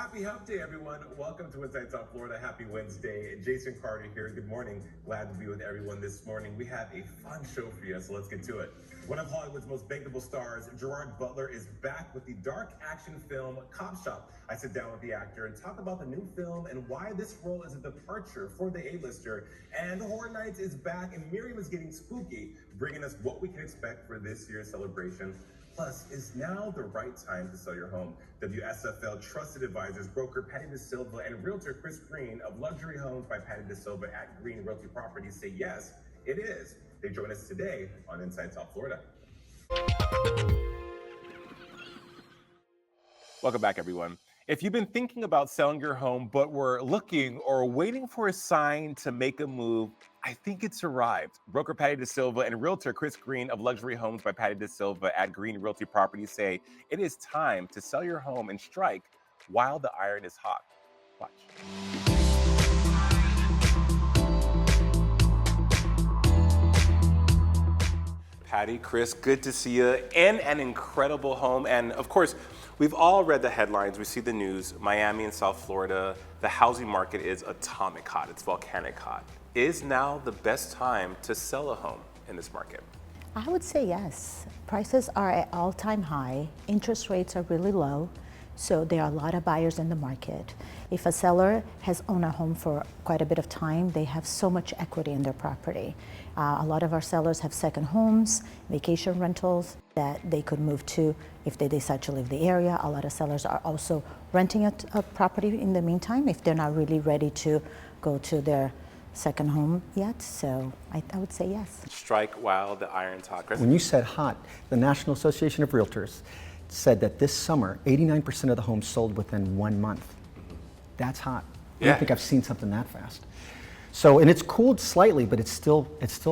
Happy Hump Day, everyone. Welcome to Inside South Florida. Happy Wednesday. Jason Carter here. Good morning. Glad to be with everyone this morning. We have a fun show for you, so let's get to it. One of Hollywood's most bankable stars, Gerard Butler, is back with the dark action film Cop Shop. I sit down with the actor and talk about the new film and why this role is a departure for the A-lister. And Horror Nights is back, and Miriam is getting spooky, bringing us what we can expect for this year's celebration. Plus, is now the right time to sell your home? WSFL trusted advisors, Broker Patty Da Silva and Realtor Chris Green of Luxury Homes by Patty Da Silva at Green Realty Properties say yes, it is. They join us today on Inside South Florida. Welcome back, everyone. If you've been thinking about selling your home, but were looking or waiting for a sign to make a move, I think it's arrived. Broker Patty Da Silva and Realtor Chris Green of Luxury Homes by Patty Da Silva at Green Realty Properties say it is time to sell your home and strike while the iron is hot. Watch. Patty, Chris, good to see you in an incredible home. And of course, we've all read the headlines, we see the news, Miami and South Florida, the housing market is atomic hot, it's volcanic hot. Is now the best time to sell a home in this market? I would say yes. Prices are at all-time high, interest rates are really low, so there are a lot of buyers in the market. If a seller has owned a home for quite a bit of time, they have so much equity in their property. A lot of our sellers have second homes, vacation rentals that they could move to if they decide to leave the area. A lot of sellers are also renting a property in the meantime if they're not really ready to go to their second home yet, so I would say yes. Strike while the iron's hot. Chris? When you said hot, the National Association of Realtors said that this summer, 89% of the homes sold within 1 month. That's hot. I don't think I've seen something that fast. So, and it's cooled slightly, but it's still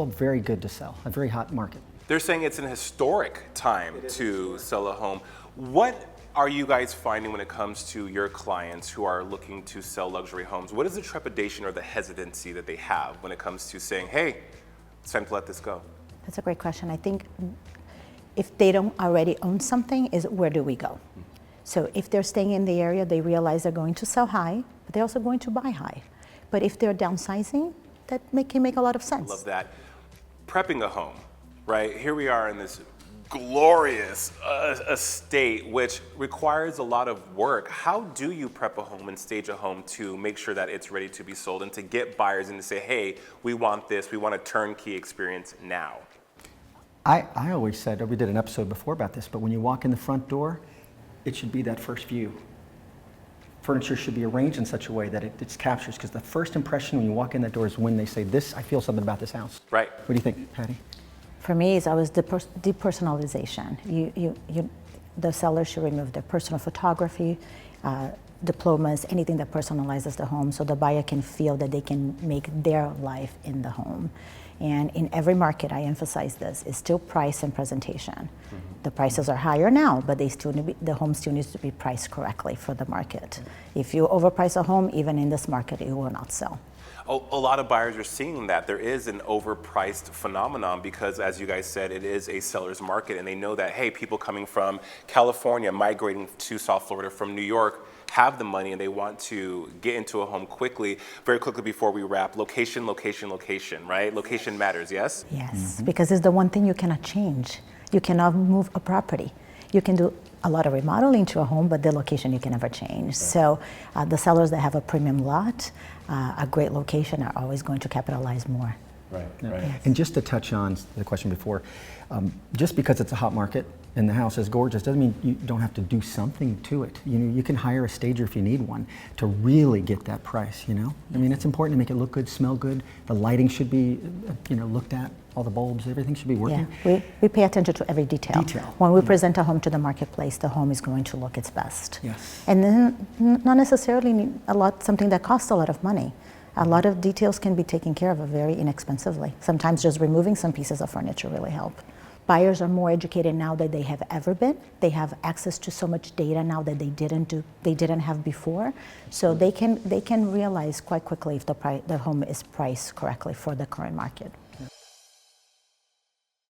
very good to sell, a very hot market. They're saying it's an historic time to sell a home. What are you guys finding when it comes to your clients who are looking to sell luxury homes? What is the trepidation or the hesitancy that they have when it comes to saying, hey, it's time to let this go? That's a great question. I think if they don't already own something, is where do we go? So if they're staying in the area, they realize they're going to sell high, but they're also going to buy high. But if they're downsizing, that can make a lot of sense. Love that. Prepping a home, right? Here we are in this glorious estate, which requires a lot of work. How do you prep a home and stage a home to make sure that it's ready to be sold and to get buyers in to say, hey, we want this, we want a turnkey experience now? I always said, we did an episode before about this, but when you walk in the front door, it should be that first view. Furniture should be arranged in such a way that it captures, because the first impression when you walk in that door is when they say, this, I feel something about this house. Right. What do you think, Patty? For me, it's always depersonalization. The seller should remove their personal photography, diplomas, anything that personalizes the home, so the buyer can feel that they can make their life in the home. And in every market, I emphasize this, is still price and presentation. Mm-hmm. The prices are higher now, but the home still needs to be priced correctly for the market. Mm-hmm. If you overprice a home, even in this market, it will not sell. A lot of buyers are seeing that there is an overpriced phenomenon because, as you guys said, it is a seller's market, and they know that, hey, people coming from California, migrating to South Florida from New York, have the money and they want to get into a home quickly. Very quickly before we wrap, location, right? Location matters, yes? Yes, mm-hmm. Because it's the one thing you cannot change. You cannot move a property. You can do a lot of remodeling to a home, but the location you can never change. Right. So the sellers that have a premium lot, a great location, are always going to capitalize more. Right, yeah. Right. Yes. And just to touch on the question before, just because it's a hot market and the house is gorgeous doesn't mean you don't have to do something to it. You can hire a stager if you need one to really get that price, I mean, it's important to make it look good, smell good. The lighting should be, looked at. All the bulbs, everything should be working. Yeah, we pay attention to every detail. When we present a home to the marketplace, the home is going to look its best. Yes. And then not necessarily something that costs a lot of money. A lot of details can be taken care of very inexpensively. Sometimes just removing some pieces of furniture really help. Buyers are more educated now than they have ever been. They have access to so much data now that they didn't have before. So they can realize quite quickly if the home is priced correctly for the current market.